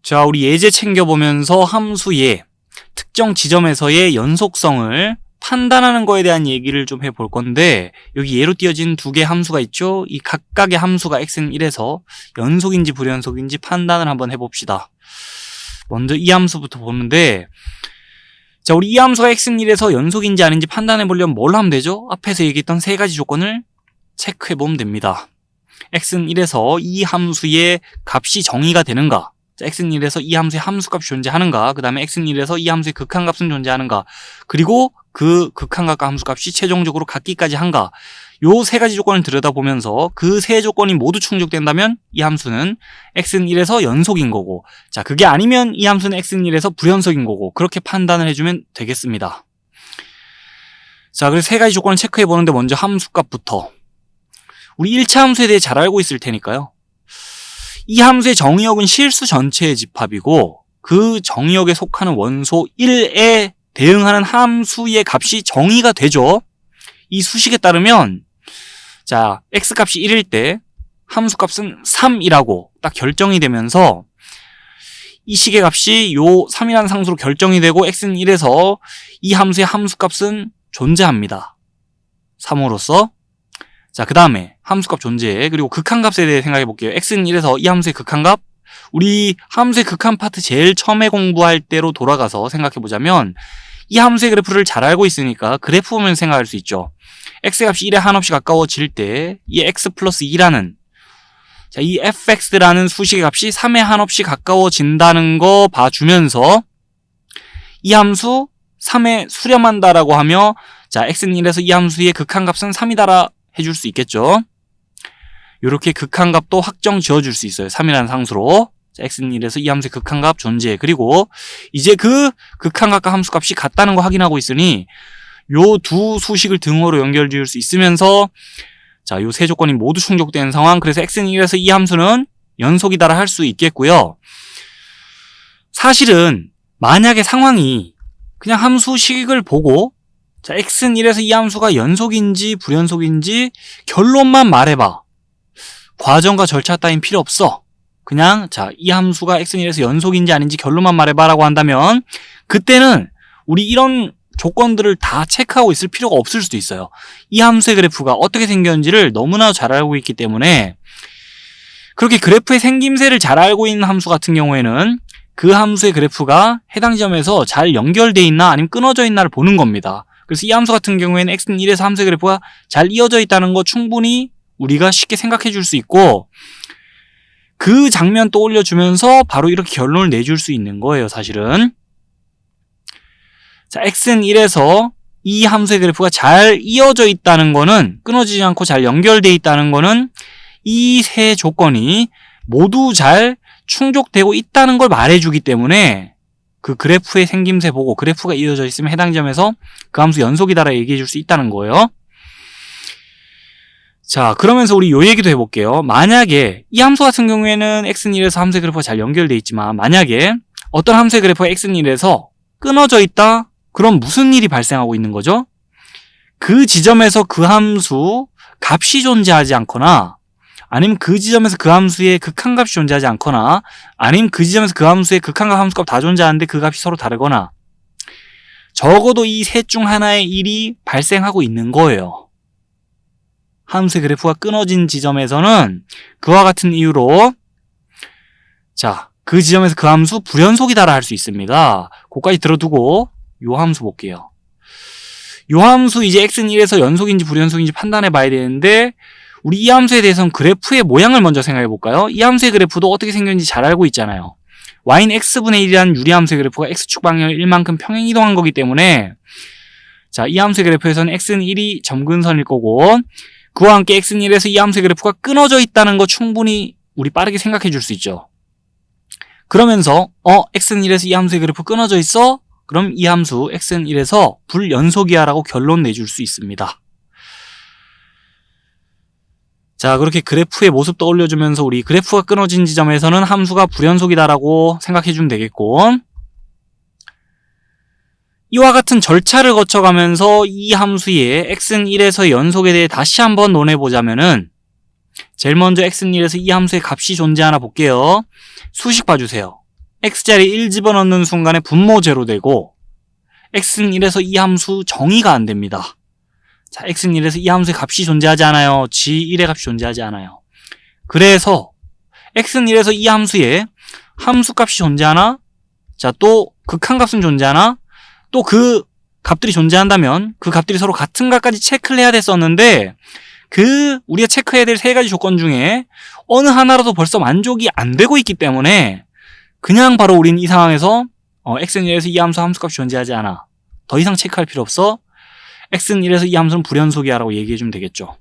자, 우리 예제 챙겨보면서 함수의 특정 지점에서의 연속성을 판단하는 거에 대한 얘기를 좀 해볼 건데, 여기 예로 띄어진 두 개의 함수가 있죠? 이 각각의 함수가 x는 1에서 연속인지 불연속인지 판단을 한번 해봅시다. 먼저 이 함수부터 보는데, 자, 우리 이 함수가 x는 1에서 연속인지 아닌지 판단해 보려면 뭘 하면 되죠? 앞에서 얘기했던 세 가지 조건을 체크해 보면 됩니다. x는 1에서 이 함수의 값이 정의가 되는가? 자, x는 1에서 이 함수의 함수값이 존재하는가? 그 다음에 x는 1에서 이 함수의 극한값은 존재하는가? 그리고 그 극한값과 함수값이 최종적으로 같기까지 한가? 요 세 가지 조건을 들여다보면서 그 세 조건이 모두 충족된다면 이 함수는 x는 1에서 연속인 거고, 자, 그게 아니면 이 함수는 x는 1에서 불연속인 거고, 그렇게 판단을 해주면 되겠습니다. 자, 그래서 세 가지 조건을 체크해 보는데 먼저 함수값부터. 우리 1차 함수에 대해 잘 알고 있을 테니까요. 이 함수의 정의역은 실수 전체의 집합이고, 그 정의역에 속하는 원소 1에 대응하는 함수의 값이 정의가 되죠. 이 수식에 따르면, 자, x값이 1일 때 함수값은 3이라고 딱 결정이 되면서 이 식의 값이 요 3이라는 상수로 결정이 되고 x는 1에서 이 함수의 함수값은 존재합니다. 3으로서. 자, 그 다음에 함수값 존재, 그리고 극한값에 대해 생각해 볼게요. x는 1에서 이 함수의 극한값, 우리 함수의 극한 파트 제일 처음에 공부할 때로 돌아가서 생각해 보자면, 이 함수의 그래프를 잘 알고 있으니까 그래프 보면 생각할 수 있죠. x값이 1에 한없이 가까워질 때 이 x 플러스 2라는, 자, 이 fx라는 수식의 값이 3에 한없이 가까워진다는 거 봐주면서 이 함수 3에 수렴한다라고 하며, 자, x는 1에서 이 함수의 극한값은 3이다라 해줄 수 있겠죠. 이렇게 극한값도 확정 지어줄 수 있어요. 3이라는 상수로. 자, x는 1에서 이 함수의 극한값 존재. 그리고 이제 그 극한값과 함수값이 같다는 거 확인하고 있으니 요 두 수식을 등호로 연결 지을 수 있으면서, 자, 요 세 조건이 모두 충족된 상황. 그래서 x는 1에서 이 함수는 연속이다라 할 수 있겠고요. 사실은 만약에 상황이 그냥 함수식을 보고, 자, x는 1에서 이 함수가 연속인지 불연속인지 결론만 말해봐. 과정과 절차 따윈 필요 없어. 그냥, 자, 이 함수가 x는 1에서 연속인지 아닌지 결론만 말해봐 라고 한다면, 그때는 우리 이런 조건들을 다 체크하고 있을 필요가 없을 수도 있어요. 이 함수의 그래프가 어떻게 생겼는지를 너무나 잘 알고 있기 때문에, 그렇게 그래프의 생김새를 잘 알고 있는 함수 같은 경우에는 그 함수의 그래프가 해당 지점에서 잘 연결돼 있나 아니면 끊어져 있나를 보는 겁니다. 그래서 이 함수 같은 경우에는 x는 1에서 함수의 그래프가 잘 이어져 있다는 거 충분히 우리가 쉽게 생각해 줄 수 있고, 그 장면 떠올려 주면서 바로 이렇게 결론을 내줄 수 있는 거예요, 사실은. 자, x는 1에서 이 함수의 그래프가 잘 이어져 있다는 거는, 끊어지지 않고 잘 연결돼 있다는 거는 이 세 조건이 모두 잘 충족되고 있다는 걸 말해주기 때문에, 그 그래프의 생김새 보고 그래프가 이어져 있으면 해당 지점에서 그 함수 연속이다라 얘기해 줄 수 있다는 거예요. 자, 그러면서 우리 요 얘기도 해볼게요. 만약에 이 함수 같은 경우에는 x는 1에서 함수의 그래프가 잘 연결돼 있지만, 만약에 어떤 함수의 그래프가 x는 1에서 끊어져 있다? 그럼 무슨 일이 발생하고 있는 거죠? 그 지점에서 그 함수 값이 존재하지 않거나, 아니면 그 지점에서 그 함수의 극한값이 존재하지 않거나, 아니면 그 지점에서 그 함수의 극한값, 함수값 다 존재하는데 그 값이 서로 다르거나, 적어도 이 셋 중 하나의 일이 발생하고 있는 거예요. 함수의 그래프가 끊어진 지점에서는 그와 같은 이유로, 자, 그 지점에서 그 함수 불연속이다라 할 수 있습니다. 그거까지 들어두고 요 함수 볼게요. 요 함수 이제 x는 1에서 연속인지 불연속인지 판단해 봐야 되는데, 우리 이 함수에 대해서는 그래프의 모양을 먼저 생각해 볼까요? 이 함수의 그래프도 어떻게 생겼는지 잘 알고 있잖아요. y는 x분의 1이라는 유리함수의 그래프가 x축 방향을 1만큼 평행 이동한 거기 때문에, 자, 이 함수의 그래프에서는 x는 1이 점근선일 거고, 그와 함께 x는 1에서 이 함수의 그래프가 끊어져 있다는 거 충분히 우리 빠르게 생각해 줄 수 있죠. 그러면서 x는 1에서 이 함수의 그래프 끊어져 있어? 그럼 이 함수 x는 1에서 불연속이야 라고 결론 내줄 수 있습니다. 자, 그렇게 그래프의 모습 떠올려주면서 우리 그래프가 끊어진 지점에서는 함수가 불연속이다 라고 생각해주면 되겠고, 이와 같은 절차를 거쳐가면서 이 함수의 x는 1에서 연속에 대해 다시 한번 논해보자면은, 제일 먼저 x는 1에서 이 함수의 값이 존재하나 볼게요. 수식 봐주세요. x자리 1 집어넣는 순간에 분모 제로 되고 x는 1에서 이 함수 정의가 안 됩니다. 자, x는 1에서 이 함수의 값이 존재하지 않아요. g1의 값이 존재하지 않아요. 그래서 x는 1에서 이 함수에 함수값이 존재하나, 자, 또 극한값은 존재하나, 또 그 값들이 존재한다면 그 값들이 서로 같은가까지 체크를 해야 됐었는데 우리가 체크해야 될 세 가지 조건 중에 어느 하나라도 벌써 만족이 안 되고 있기 때문에 그냥 바로 우리는 이 상황에서 x는 1에서 이 함수값이 존재하지 않아. 더 이상 체크할 필요 없어. x는 1에서 이 함수는 불연속이야 라고 얘기해주면 되겠죠.